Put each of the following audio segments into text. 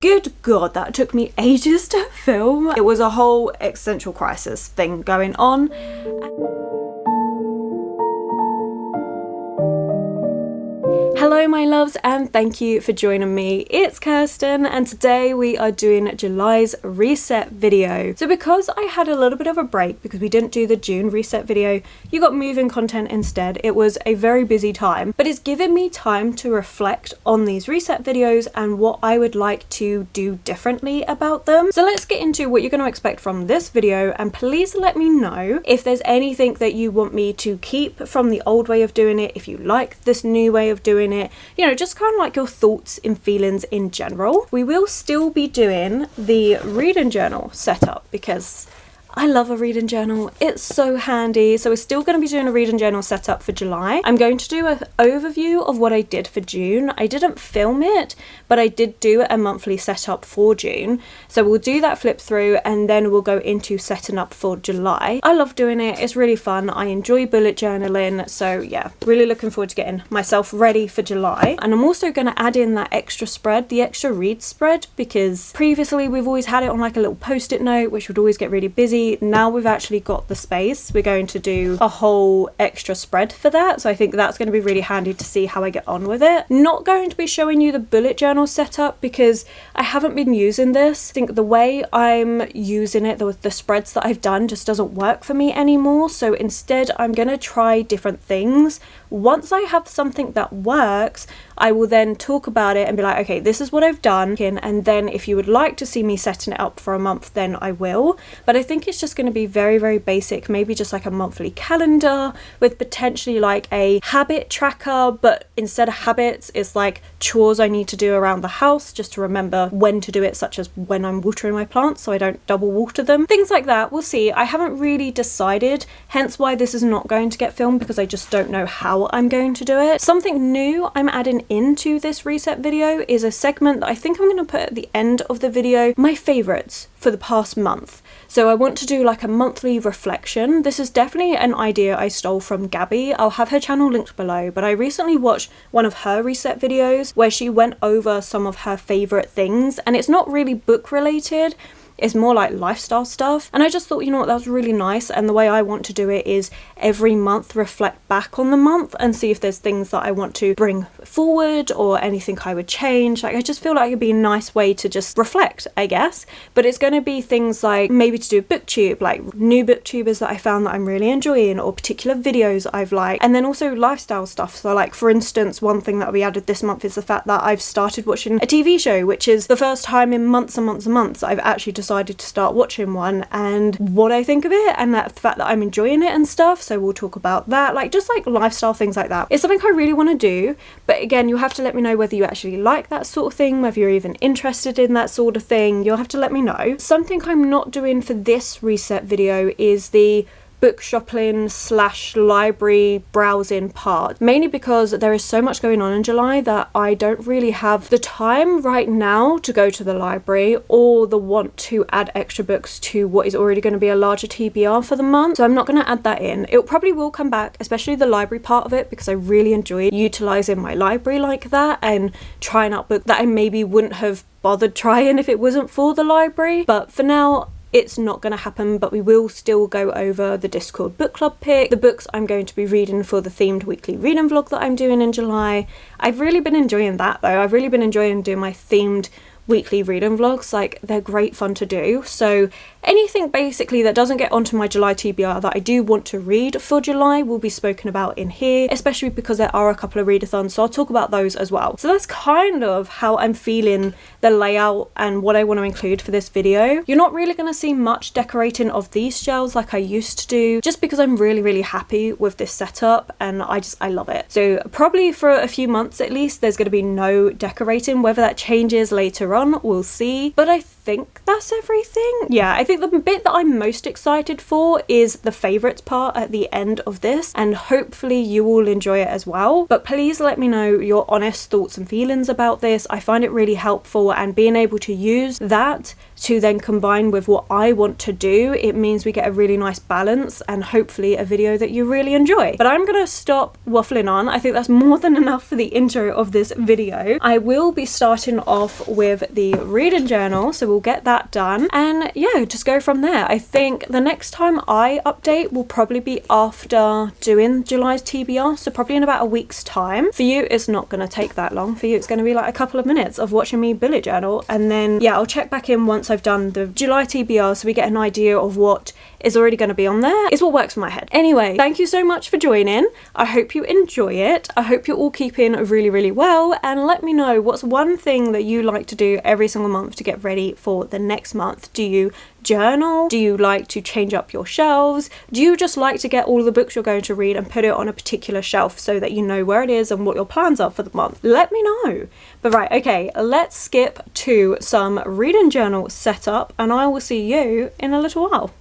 Good God, that took me ages to film. It was a whole existential crisis thing going on. Hello my loves, and thank you for joining me. It's Kirsten and today we are doing July's reset video. So because I had a little bit of a break because we didn't do the June reset video, you got moving content instead. It was a very busy time, but it's given me time to reflect on these reset videos and what I would like to do differently about them. So let's get into what you're going to expect from this video, and please let me know if there's anything that you want me to keep from the old way of doing it, if you like this new way of doing it, you know, just kind of like your thoughts and feelings in general. We will still be doing the reading journal setup because I love a reading journal. It's so handy. So we're still going to be doing a reading journal setup for July. I'm going to do an overview of what I did for June. I didn't film it, but I did do a monthly setup for June. So we'll do that flip through and then we'll go into setting up for July. I love doing it. It's really fun. I enjoy bullet journaling. So yeah, really looking forward to getting myself ready for July. And I'm also going to add in that extra spread, the extra read spread, because previously we've always had it on like a little post-it note, which would always get really busy. Now we've actually got the space, we're going to do a whole extra spread for that, so I think that's going to be really handy to see how I get on with it. Not going to be showing you the bullet journal setup because I haven't been using this. I think the way I'm using it, the spreads that I've done just doesn't work for me anymore, so instead I'm going to try different things. Once I have something that works, I will then talk about it and be like, okay, this is what I've done, and then if you would like to see me setting it up for a month, then I will. But I think it's just going to be very, very basic, maybe just like a monthly calendar with potentially like a habit tracker, but instead of habits, it's like chores I need to do around the house just to remember when to do it, such as when I'm watering my plants so I don't double water them. Things like that, we'll see. I haven't really decided, hence why this is not going to get filmed, because I just don't know how I'm going to do it. Something new I'm adding into this reset video is a segment that I think I'm going to put at the end of the video, my favorites for the past month. So I want to do like a monthly reflection. This is definitely an idea I stole from Gabby. I'll have her channel linked below, but I recently watched one of her reset videos where she went over some of her favorite things, and it's not really book related. It's more like lifestyle stuff, and I just thought, you know what, that was really nice. And the way I want to do it is every month reflect back on the month and see if there's things that I want to bring forward or anything I would change. Like, I just feel like it'd be a nice way to just reflect, I guess. But it's going to be things like maybe to do booktube, like new booktubers that I found that I'm really enjoying, or particular videos I've liked, and then also lifestyle stuff. So like, for instance, one thing that we added this month is the fact that I've started watching a TV show, which is the first time in months and months and months I've actually decided to start watching one, and what I think of it, and the fact that I'm enjoying it and stuff. So we'll talk about that, like just like lifestyle things like that. It's something I really want to do, but again, you'll have to let me know whether you actually like that sort of thing, whether you're even interested in that sort of thing. You'll have to let me know. Something I'm not doing for this reset video is the book shopping / library browsing part, mainly because there is so much going on in July that I don't really have the time right now to go to the library or the want to add extra books to what is already going to be a larger TBR for the month. So I'm not going to add that in. It probably will come back, especially the library part of it, because I really enjoy utilizing my library like that and trying out books that I maybe wouldn't have bothered trying if it wasn't for the library. But for now, it's not going to happen, but we will still go over the Discord book club pick, the books I'm going to be reading for the themed weekly reading vlog that I'm doing in July. I've really been enjoying that though. I've really been enjoying doing my themed weekly reading vlogs. Like, they're great fun to do. So anything basically that doesn't get onto my July TBR that I do want to read for July will be spoken about in here, especially because there are a couple of readathons, so I'll talk about those as well. So that's kind of how I'm feeling the layout and what I want to include for this video. You're not really going to see much decorating of these shelves like I used to do, just because I'm really, really happy with this setup and I love it. So probably for a few months at least, there's going to be no decorating. Whether that changes later on, we'll see. But I think that's everything. Yeah, I think the bit that I'm most excited for is the favorites part at the end of this, and hopefully you will enjoy it as well. But please let me know your honest thoughts and feelings about this. I find it really helpful, and being able to use that to then combine with what I want to do, it means we get a really nice balance and hopefully a video that you really enjoy. But I'm gonna stop waffling on. I think that's more than enough for the intro of this video. I will be starting off with with the reading journal, so we'll get that done and yeah, just go from there. I think the next time I update will probably be after doing July's TBR, so probably in about a week's time. For you, it's not going to take that long. For you, it's going to be like a couple of minutes of watching me bullet journal, and then yeah, I'll check back in once I've done the July TBR so we get an idea of what is already going to be on there. It's what works for my head. Anyway, thank you so much for joining. I hope you enjoy it. I hope you're all keeping really, really well, and let me know what's one thing that you like to do every single month to get ready for the next month. Do you journal? Do you like to change up your shelves? Do you just like to get all of the books you're going to read and put it on a particular shelf so that you know where it is and what your plans are for the month? Let me know. But right, okay, let's skip to some reading journal setup and I will see you in a little while.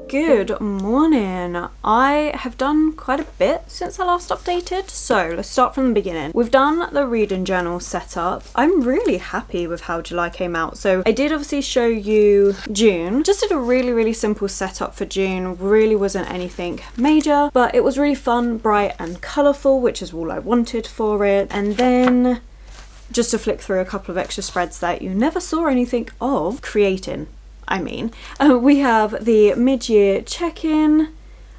Good morning. I have done quite a bit since I last updated, so let's start from the beginning. We've done the reading journal setup. I'm really happy with how July came out. So I did obviously show you June. Just did a really simple setup for June. Really wasn't anything major, but it was really fun, bright and colourful, which is all I wanted for it. And then just to flick through a couple of extra spreads that you never saw anything of creating. We have the mid-year check-in,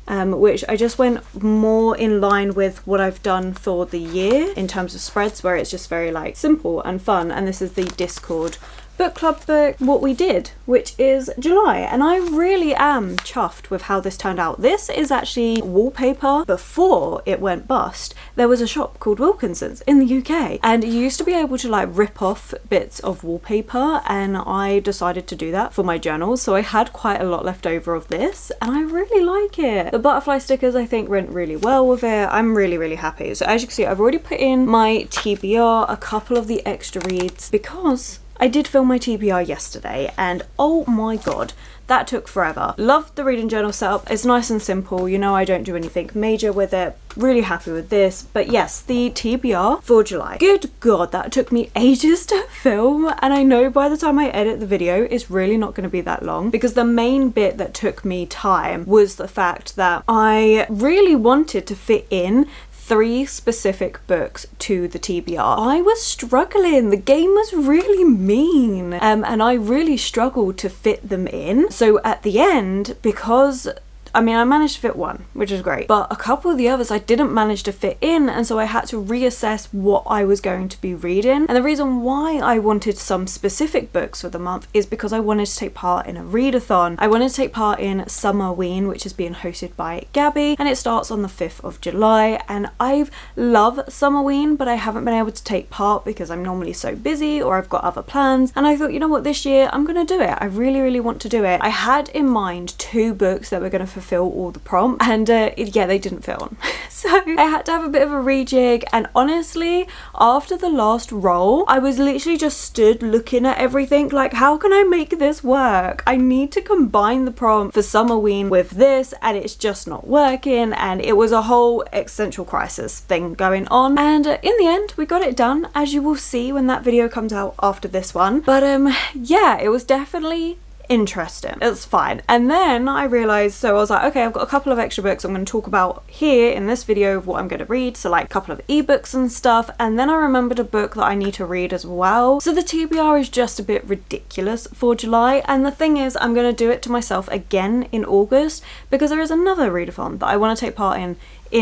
which I just went more in line with what I've done for the year in terms of spreads, where it's just very like simple and fun. And this is the Discord book club book, what we did, which is July, and I really am chuffed with how this turned out. This is actually wallpaper. Before it went bust, there was a shop called Wilkinson's in the UK, and you used to be able to like rip off bits of wallpaper, and I decided to do that for my journals, so I had quite a lot left over of this and I really like it. The butterfly stickers I think went really well with it. I'm really happy. So as you can see, I've already put in my TBR, a couple of the extra reads, because I did film my TBR yesterday and oh my god, that took forever. Loved the reading journal setup. It's nice and simple. You know, I don't do anything major with it. Really happy with this. But yes, the TBR for July. Good god, that took me ages to film, and I know by the time I edit the video it's really not going to be that long, because the main bit that took me time was the fact that I really wanted to fit in 3 specific books to the TBR. I was struggling. The game was really mean, and I really struggled to fit them in. So at the end, because I mean, I managed to fit one, which is great, but a couple of the others I didn't manage to fit in, and so I had to reassess what I was going to be reading. And the reason why I wanted some specific books for the month is because I wanted to take part in a readathon. I wanted to take part in Summerween, which is being hosted by Gabby, and it starts on the 5th of July, and I love Summerween, but I haven't been able to take part because I'm normally so busy or I've got other plans, and I thought, you know what, this year I'm gonna do it. I really want to do it. I had in mind 2 books that were going to fulfill all the prompts, and yeah, they didn't fit on. So I had to have a bit of a rejig, and honestly, after the last roll, I was literally just stood looking at everything like, how can I make this work? I need to combine the prompt for Summerween with this, and it's just not working, and it was a whole existential crisis thing going on. And in the end, we got it done, as you will see when that video comes out after this one. But yeah, it was definitely interesting. It's fine. And then I realized, so I was like, okay, I've got a couple of extra books I'm going to talk about here in this video of what I'm going to read, so like a couple of ebooks and stuff. And then I remembered a book that I need to read as well. So the TBR is just a bit ridiculous for July, and the thing is, I'm going to do it to myself again in August because there is another readathon that I want to take part in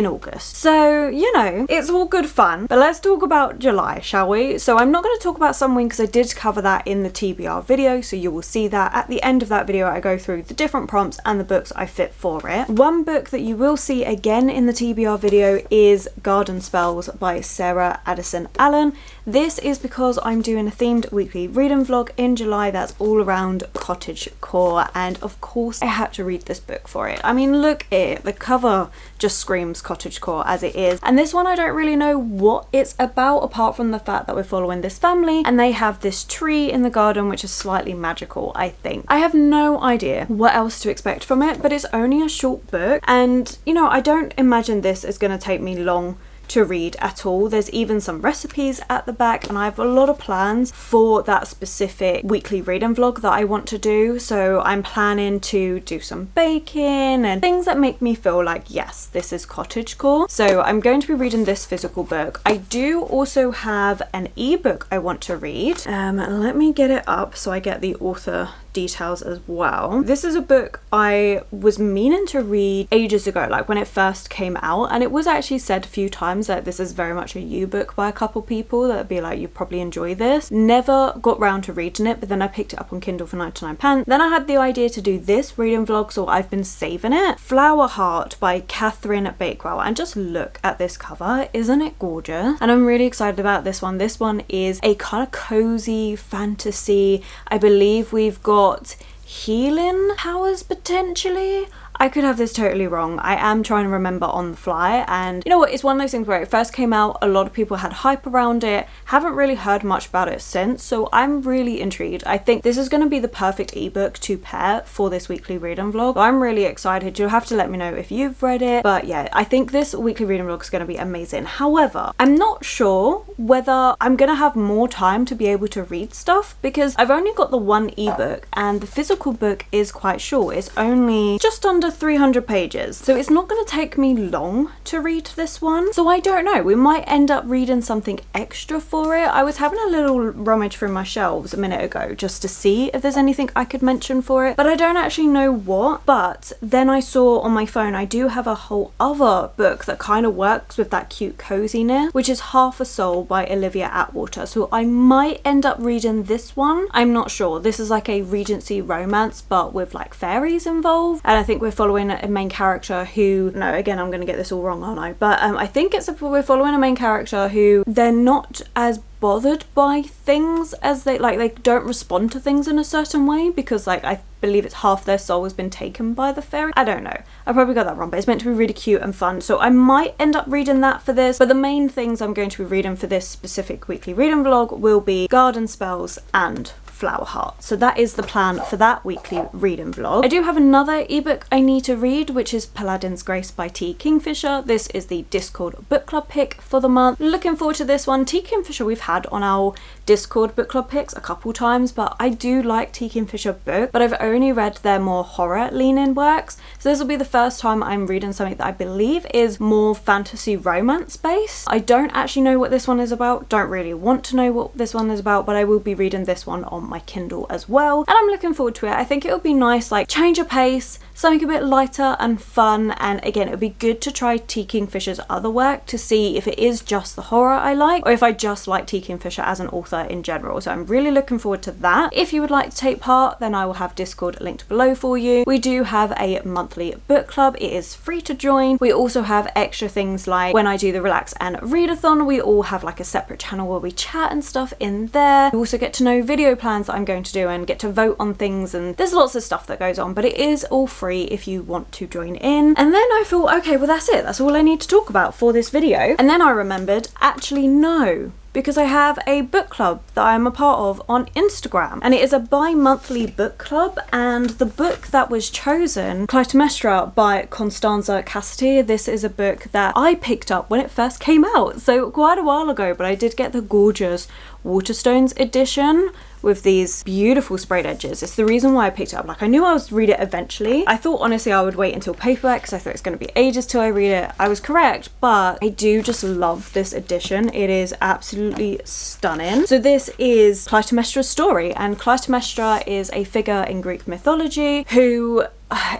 August. So, you know, it's all good fun, but let's talk about July, shall we? So I'm not going to talk about Summerween because I did cover that in the TBR video, so you will see that at the end of that video. I go through the different prompts and the books I fit for it. One book that you will see again in the TBR video is Garden Spells by Sarah Addison Allen. This is because I'm doing a themed weekly reading vlog in July that's all around cottagecore, and of course I had to read this book for it. I mean, look at it, the cover just screams cottagecore as it is, and this one I don't really know what it's about apart from the fact that we're following this family and they have this tree in the garden which is slightly magical, I think. I have no idea what else to expect from it, but it's only a short book, and you know, I don't imagine this is going to take me long to read at all. There's even some recipes at the back, and I have a lot of plans for that specific weekly reading vlog that I want to do. So I'm planning to do some baking and things that make me feel like, yes, this is cottagecore. So I'm going to be reading this physical book. I do also have an ebook I want to read. Let me get it up so I get the author details as well. This is a book I was meaning to read ages ago, like when it first came out, and it was actually said a few times that this is very much a you book by a couple people that would be like, you probably enjoy this. Never got round to reading it, but then I picked it up on Kindle for 99p. Then I had the idea to do this reading vlog, so I've been saving it. Flower Heart by Catherine Bakewell, and just look at this cover, isn't it gorgeous? And I'm really excited about this one. This one is a kind of cozy fantasy. I believe we've got healing powers potentially. I could have this totally wrong. I am trying to remember on the fly, and you know what, it's one of those things where it first came out, a lot of people had hype around it, haven't really heard much about it since, so I'm really intrigued. I think this is going to be the perfect ebook to pair for this weekly reading vlog. I'm really excited. You'll have to let me know if you've read it, but yeah, I think this weekly reading vlog is going to be amazing. However, I'm not sure whether I'm going to have more time to be able to read stuff because I've only got the one ebook, and the physical book is quite short. It's only just under 300 pages, so it's not going to take me long to read this one. So I don't know, we might end up reading something extra for it. I was having a little rummage through my shelves a minute ago just to see if there's anything I could mention for it, but I don't actually know what. But then I saw on my phone I do have a whole other book that kind of works with that cute coziness, which is Half a Soul by Olivia Atwater, so I might end up reading this one. I'm not sure. This is like a Regency romance but with like fairies involved, and I think we're following a main character who, no, again, I'm going to get this all wrong, aren't I? But I think we're following a main character who they're not as bothered by things as they don't respond to things in a certain way because like I believe it's half their soul has been taken by the fairy. I don't know, I probably got that wrong, but it's meant to be really cute and fun, so I might end up reading that for this. But the main things I'm going to be reading for this specific weekly reading vlog will be Garden Spells and Flower Heart. So that is the plan for that weekly reading vlog. I do have another ebook I need to read, which is Paladin's Grace by T. Kingfisher. This is the Discord book club pick for the month. Looking forward to this one. T. Kingfisher we've had on our Discord book club picks a couple times, but I do like T. Kingfisher book, but I've only read their more horror leaning works, so this will be the first time I'm reading something that I believe is more fantasy romance based. I don't actually know what this one is about, don't really want to know what this one is about, but I will be reading this one on my Kindle as well, and I'm looking forward to it. I think it would be nice, like change of pace, something a bit lighter and fun, and again it would be good to try T. Kingfisher's other work to see if it is just the horror I like or if I just like T. Kingfisher as an author in general. So I'm really looking forward to that. If you would like to take part, then I will have Discord linked below for you. We do have a monthly book club. It is free to join. We also have extra things like when I do the Relax and Readathon, we all have like a separate channel where we chat and stuff in there. You also get to know video plans plans that I'm going to do and get to vote on things, and there's lots of stuff that goes on, but it is all free if you want to join in. And then I thought, okay, well that's it, that's all I need to talk about for this video. And then I remembered, actually no, because I have a book club that I'm a part of on Instagram, and it is a bi-monthly book club, and the book that was chosen, Clytemnestra by Constanza Cassidy. This is a book that I picked up when it first came out, so quite a while ago, but I did get the gorgeous Waterstones edition with these beautiful sprayed edges. It's the reason why I picked it up. Like, I knew I would read it eventually. I thought honestly I would wait until paperback because I thought it's going to be ages till I read it. I was correct, but I do just love this edition. It is absolutely stunning. So this is Clytemnestra's story, and Clytemnestra is a figure in Greek mythology who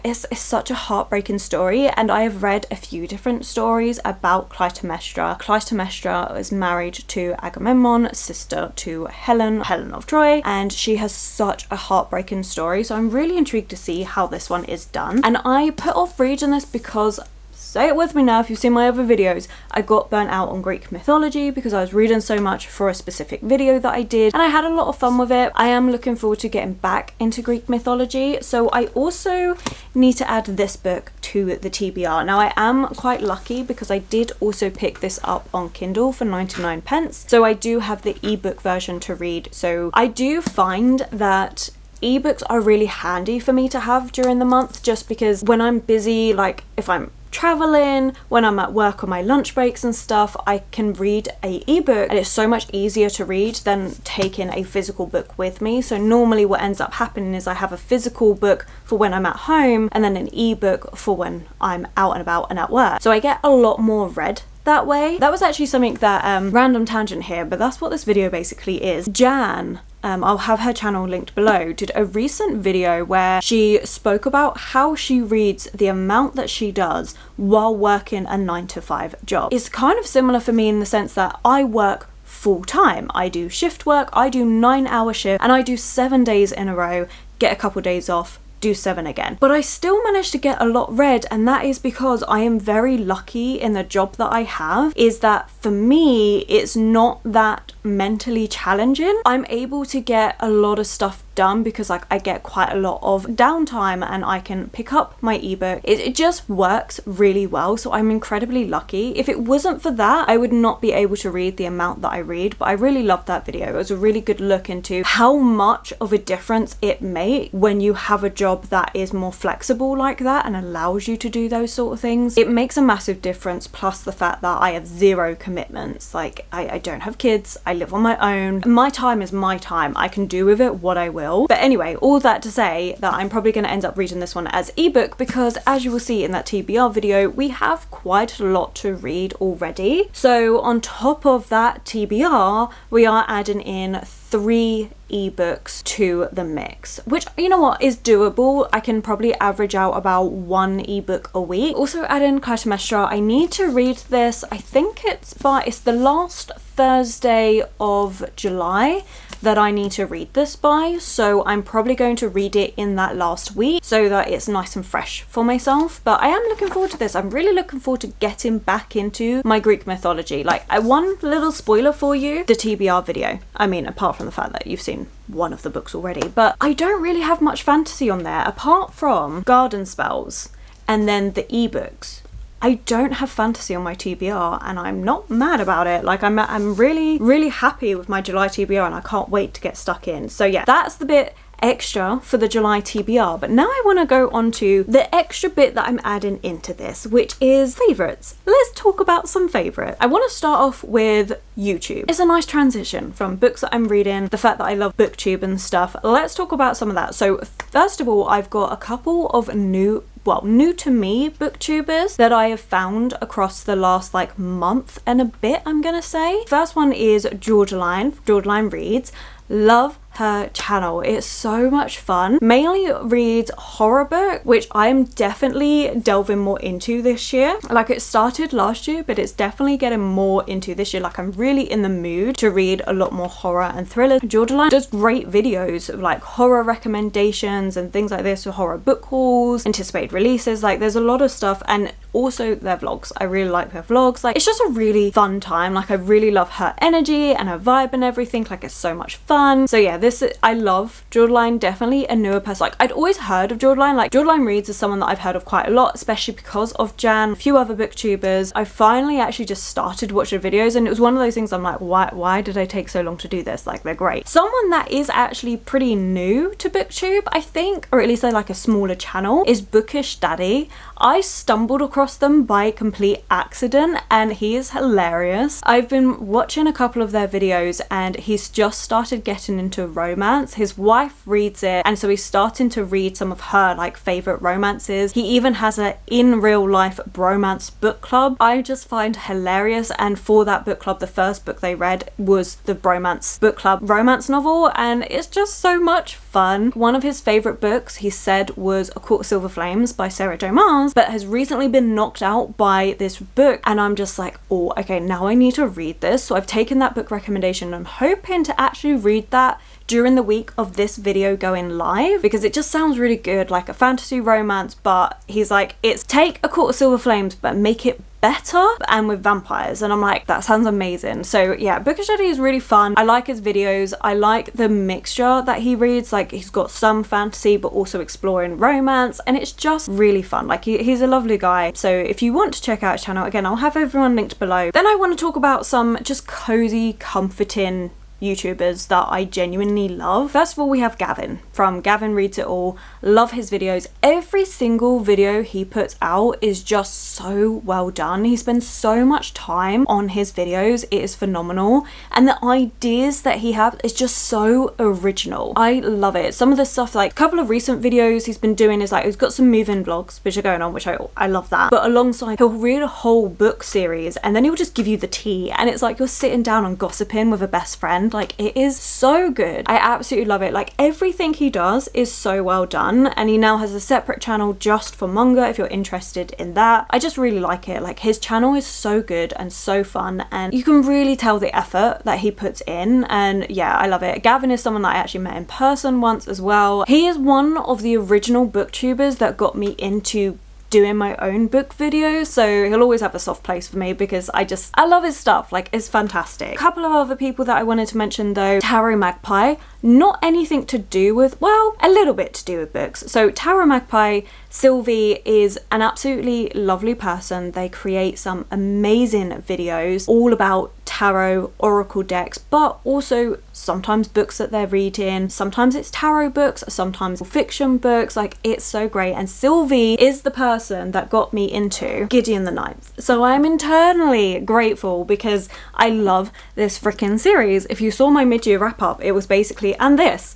it's such a heartbreaking story, and I have read a few different stories about Clytemnestra. Clytemnestra is married to Agamemnon, sister to Helen of Troy, and she has such a heartbreaking story, so I'm really intrigued to see how this one is done. And I put off reading this because, say it with me now if you've seen my other videos, I got burnt out on Greek mythology because I was reading so much for a specific video that I did, and I had a lot of fun with it. I am looking forward to getting back into Greek mythology, so I also need to add this book to the TBR. Now I am quite lucky because I did also pick this up on Kindle for 99p, so I do have the ebook version to read. So I do find that ebooks are really handy for me to have during the month, just because when I'm busy, like if I'm traveling, when I'm at work on my lunch breaks and stuff, I can read a ebook, and it's so much easier to read than taking a physical book with me. So normally what ends up happening is I have a physical book for when I'm at home and then an ebook for when I'm out and about and at work. So I get a lot more read that way. That was actually something that, random tangent here, but that's what this video basically is. Jan, I'll have her channel linked below, did a recent video where she spoke about how she reads the amount that she does while working a 9-to-5 job. It's kind of similar for me in the sense that I work full time. I do shift work, I do 9-hour shift, and I do 7 days in a row, get a couple days off, do 7 again. But I still managed to get a lot read, and that is because I am very lucky in the job that I have, is that for me it's not that mentally challenging. I'm able to get a lot of stuff done because like I get quite a lot of downtime and I can pick up my ebook. It just works really well, so I'm incredibly lucky. If it wasn't for that, I would not be able to read the amount that I read, but I really loved that video. It was a really good look into how much of a difference it makes when you have a job that is more flexible like that and allows you to do those sort of things. It makes a massive difference, plus the fact that I have zero commitments. Like I don't have kids, I live on my own. My time is my time. I can do with it what I will. But anyway, all that to say that I'm probably going to end up reading this one as ebook, because as you will see in that TBR video, we have quite a lot to read already. So on top of that TBR, we are adding in 3 ebooks to the mix, which, you know what, is doable. I can probably average out about 1 ebook a week. Also add in Clytemnestra. I need to read this, I think it's the last Thursday of July that I need to read this by, so I'm probably going to read it in that last week so that it's nice and fresh for myself. But I am looking forward to this. I'm really looking forward to getting back into my Greek mythology. Like, one little spoiler for you, the TBR video. I mean, apart from the fact that you've seen one of the books already, but I don't really have much fantasy on there apart from garden spells and then the ebooks. I don't have fantasy on my TBR, and I'm not mad about it. Like, I'm really happy with my July TBR, and I can't wait to get stuck in. So yeah, that's the bit extra for the July TBR. But now I want to go on to the extra bit that I'm adding into this, which is favorites. Let's talk about some favorites. I want to start off with YouTube. It's a nice transition from books that I'm reading, the fact that I love booktube and stuff. Let's talk about some of that. So first of all, I've got a couple of new to me booktubers that I have found across the last like month and a bit, I'm gonna say. First one is Georgeline Reads. Love her channel. It's so much fun. Mainly reads horror book, which I'm definitely delving more into this year. Like, it started last year, but it's definitely getting more into this year. Like, I'm really in the mood to read a lot more horror and thriller. Georgeline does great videos of like horror recommendations and things like this, so horror book hauls, anticipated releases. Like, there's a lot of stuff, and also their vlogs. I really like their vlogs. Like, it's just a really fun time. Like, I really love her energy and her vibe and everything. Like, it's so much fun. So yeah, I love Jordaline, definitely a newer person. Like, I'd always heard of Jordaline. Like, Jordaline Reads is someone that I've heard of quite a lot, especially because of Jan, a few other booktubers. I finally actually just started watching videos, and it was one of those things I'm like, why did I take so long to do this? Like, they're great. Someone that is actually pretty new to booktube, I think, or at least they're like a smaller channel, is Bookish Daddy. I stumbled across them by complete accident, and he is hilarious. I've been watching a couple of their videos, and he's just started getting into romance. His wife reads it, and so he's starting to read some of her like favorite romances. He even has a in real life bromance book club. I just find hilarious, and for that book club, the first book they read was the bromance book club romance novel, and it's just so much fun. One of his favorite books, he said, was A Court of Silver Flames by Sarah J Maas, but has recently been knocked out by this book, and I'm just like, oh, okay, now I need to read this. So I've taken that book recommendation. I'm hoping to actually read that during the week of this video going live, because it just sounds really good, like a fantasy romance. But he's like, it's take A Court of Silver Flames but make it better and with vampires, and I'm like, that sounds amazing. So yeah, Bookish Daddy is really fun. I like his videos. I like the mixture that he reads. Like, he's got some fantasy but also exploring romance, and it's just really fun. Like, he's a lovely guy. So if you want to check out his channel, again, I'll have everyone linked below. Then I want to talk about some just cozy, comforting YouTubers that I genuinely love. First of all, we have Gavin from Gavin Reads It All. Love his videos. Every single video he puts out is just so well done. He spends so much time on his videos. It is phenomenal, and the ideas that he has is just so original. I love it. Some of the stuff, like a couple of recent videos he's been doing, is like, he's got some move-in vlogs which are going on, which I love that, but alongside he'll read a whole book series, and then he'll just give you the tea, and it's like you're sitting down and gossiping with a best friend. Like, it is so good. I absolutely love it. Like, everything he does is so well done, and he now has a separate channel just for manga if you're interested in that. I just really like it. Like, his channel is so good and so fun, and you can really tell the effort that he puts in, and yeah, I love it. Gavin is someone that I actually met in person once as well. He is one of the original booktubers that got me into doing my own book videos, so he'll always have a soft place for me because I love his stuff. Like, it's fantastic. A couple of other people that I wanted to mention though, Tarot Magpie. Not anything to do with, well, a little bit to do with books. So Tarot Magpie, Sylvie is an absolutely lovely person. They create some amazing videos all about tarot, oracle decks, but also sometimes books that they're reading. Sometimes it's tarot books, sometimes fiction books. Like, it's so great. And Sylvie is the person that got me into Gideon the Ninth. So I'm internally grateful because I love this freaking series. If you saw my mid-year wrap-up, it was basically, and this,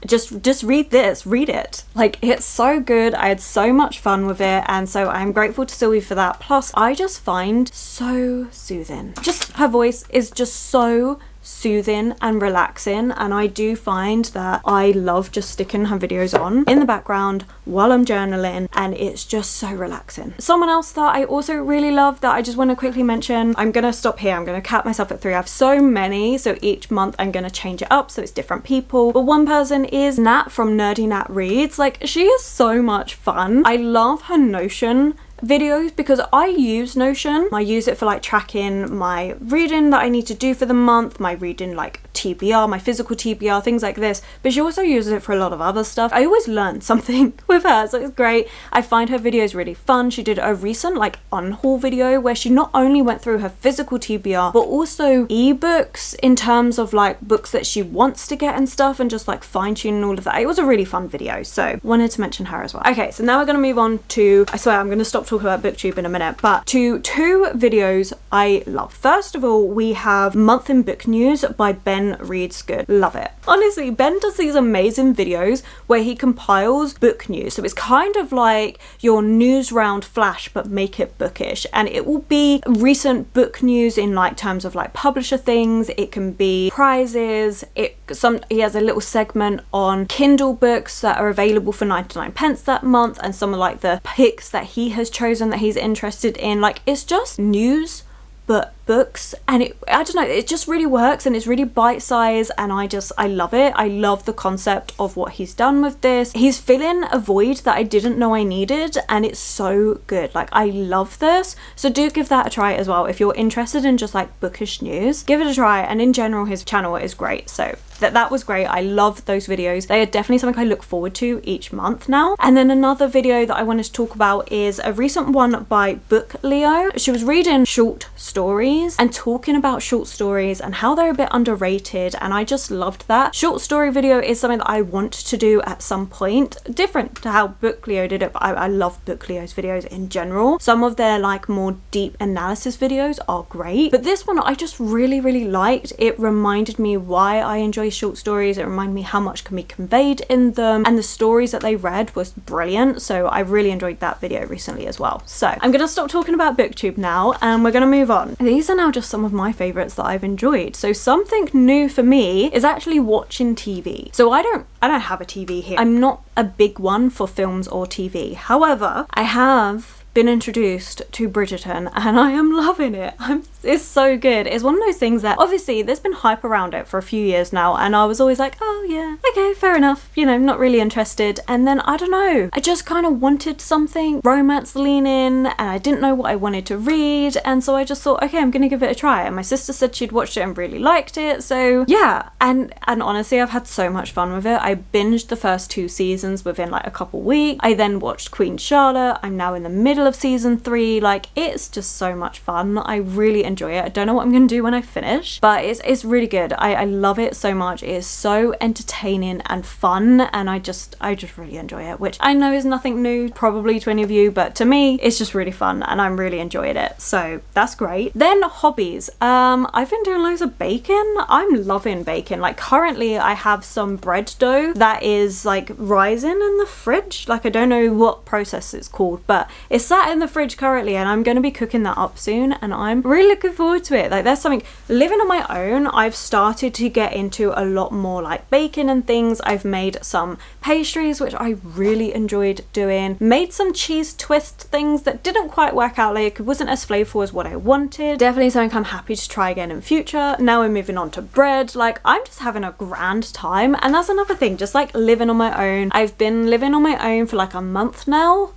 just read this, read it. Like, it's so good. I had so much fun with it, and so I'm grateful to Sylvie for that. Plus, I just find so soothing. Just her voice is just so soothing and relaxing, and I do find that I love just sticking her videos on in the background while I'm journaling, and it's just so relaxing. Someone else that I also really love that I just want to quickly mention, I'm gonna stop here, I'm gonna cap myself at 3. I have so many, so each month I'm gonna change it up so it's different people, but one person is Nat from Nerdy Nat Reads. Like, she is so much fun. I love her Notion videos because I use Notion. I use it for like tracking my reading that I need to do for the month, my reading like TBR, my physical TBR, things like this, but she also uses it for a lot of other stuff. I always learn something with her, so it's great. I find her videos really fun. She did a recent like unhaul video where she not only went through her physical TBR but also ebooks in terms of like books that she wants to get and stuff, and just like fine-tuning all of that. It was a really fun video, so wanted to mention her as well. Okay, so now we're going to move on to, I swear I'm going to stop talking about booktube in a minute, but to 2 videos I love. First of all, we have Month in Book News by Ben Reads Good. Love it. Honestly, Ben does these amazing videos where he compiles book news, so it's kind of like your news round flash but make it bookish, and it will be recent book news in like terms of like publisher things. It can be prizes. He has a little segment on Kindle books that are available for 99p that month, and some of like the picks that he has chosen that he's interested in. Like, it's just news but books, and I don't know, it just really works, and it's really bite-sized, and I love it. I love the concept of what he's done with this. He's filling a void that I didn't know I needed, and it's so good. Like, I love this. So do give that a try as well. If you're interested in just like bookish news, give it a try. And in general, his channel is great. So that was great. I love those videos. They are definitely something I look forward to each month now. And then another video that I wanted to talk about is a recent one by Book Leo. She was reading short stories and talking about short stories and how they're a bit underrated, and I just loved that. Short story video is something that I want to do at some point, different to how Book Leo did it, but I love Book Leo's videos in general. Some of their like more deep analysis videos are great, but this one I just really liked. It reminded me why I enjoy short stories. It reminded me how much can be conveyed in them, and the stories that they read was brilliant. So I really enjoyed that video recently as well. So I'm gonna stop talking about booktube now, and we're gonna move on. These are now just some of my favorites that I've enjoyed. So something new for me is actually watching TV. So I don't have a TV here. I'm not a big one for films or TV. However, I have been introduced to Bridgerton, and I am loving it. It's so good. It's one of those things that obviously there's been hype around it for a few years now, and I was always like, oh yeah, okay, fair enough, you know, not really interested. And then I don't know, I just kind of wanted something romance leaning, and I didn't know what I wanted to read, and so I just thought, okay, I'm gonna give it a try. And my sister said she'd watched it and really liked it, so yeah. And honestly, I've had so much fun with it. I binged the first 2 seasons within like a couple weeks. I then watched Queen Charlotte. I'm now in the middle of season 3. Like, it's just so much fun. I really enjoy it. I don't know what I'm gonna do when I finish, but it's really good. I love it so much. It is so entertaining and fun, and I just really enjoy it, which I know is nothing new probably to any of you, but to me it's just really fun and I'm really enjoying it, so that's great. Then hobbies. I've been doing loads of baking. I'm loving baking. Like, currently I have some bread dough that is like rising in the fridge. Like, I don't know what process it's called, but it's sat in the fridge currently, and I'm going to be cooking that up soon, and I'm really looking forward to it. Like, there's something, living on my own, I've started to get into a lot more like baking and things. I've made some pastries, which I really enjoyed doing, made some cheese twist things that didn't quite work out. Like, it wasn't as flavorful as what I wanted. Definitely something I'm happy to try again in future. Now we're moving on to bread. Like, I'm just having a grand time, and that's another thing, just like living on my own. I've been living on my own for like a month now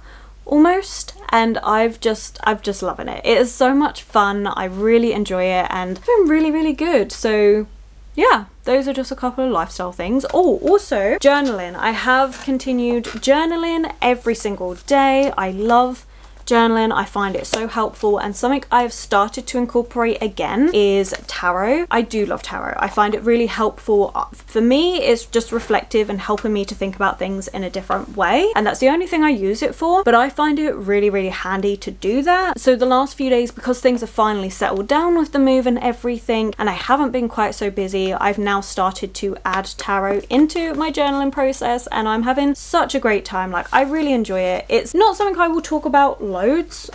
almost, and I'm just loving it. It is so much fun. I really enjoy it, and it's been really good. So yeah, those are just a couple of lifestyle things. Oh, also journaling. I have continued journaling every single day. I love journaling. I find it so helpful, and something I've started to incorporate again is tarot. I do love tarot. I find it really helpful. For me, it's just reflective and helping me to think about things in a different way, and that's the only thing I use it for, but I find it really handy to do that. So the last few days, because things have finally settled down with the move and everything, and I haven't been quite so busy, I've now started to add tarot into my journaling process, and I'm having such a great time. Like, I really enjoy it. It's not something I will talk about loads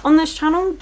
on this channel,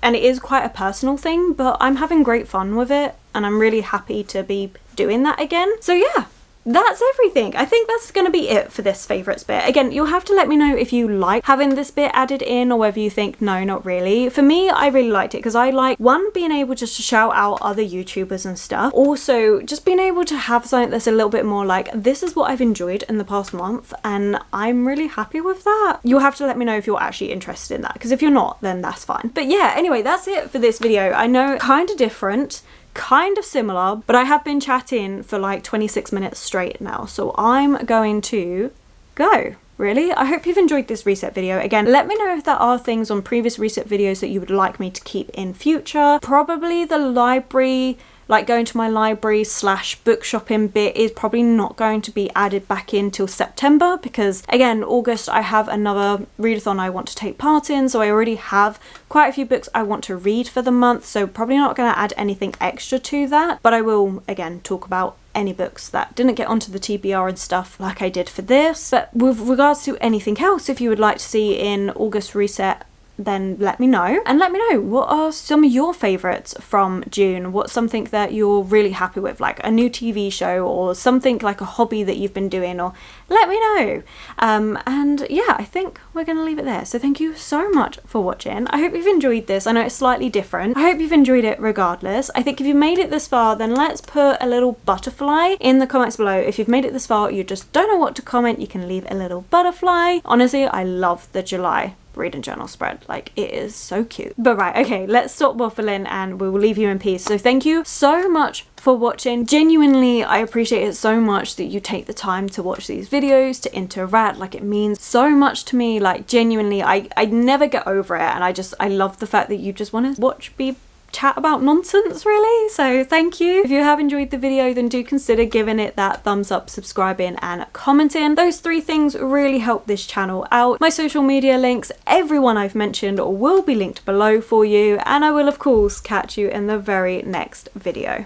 and it is quite a personal thing, but I'm having great fun with it, and I'm really happy to be doing that again. So yeah, that's everything. I think that's gonna be it for this favorites bit. Again, you'll have to let me know if you like having this bit added in, or whether you think no, not really. For me, I really liked it because I like, one, being able just to shout out other YouTubers and stuff, also just being able to have something that's a little bit more like, this is what I've enjoyed in the past month, and I'm really happy with that. You'll have to let me know if you're actually interested in that, because if you're not, then that's fine. But yeah, anyway, that's it for this video. I know, kind of different, kind of similar, but I have been chatting for like 26 minutes straight now, so I'm going to go. Really, I hope you've enjoyed this reset video. Again, let me know if there are things on previous reset videos that you would like me to keep in future. Probably the library, like going to my library / book shopping bit, is probably not going to be added back in till September, because again, August I have another readathon I want to take part in, so I already have quite a few books I want to read for the month, so probably not going to add anything extra to that, but I will again talk about any books that didn't get onto the TBR and stuff like I did for this. But with regards to anything else, if you would like to see in August reset, then let me know. And let me know, what are some of your favourites from June? What's something that you're really happy with, like a new TV show or something like a hobby that you've been doing, or let me know. And yeah, I think we're going to leave it there. So thank you so much for watching. I hope you've enjoyed this. I know it's slightly different. I hope you've enjoyed it regardless. I think if you made it this far, then let's put a little butterfly in the comments below. If you've made it this far, you just don't know what to comment, you can leave a little butterfly. Honestly, I love the July reading journal spread. Like, it is so cute. But right, okay, let's stop waffling and we will leave you in peace. So thank you so much for watching. Genuinely, I appreciate it so much that you take the time to watch these videos, to interact. Like, it means so much to me. Like, genuinely, I never get over it, and I love the fact that you just want to watch me chat about nonsense, really. So thank you. If you have enjoyed the video, then do consider giving it that thumbs up, subscribing and commenting. Those 3 things really help this channel out. My social media links, everyone I've mentioned, will be linked below for you, and I will of course catch you in the very next video.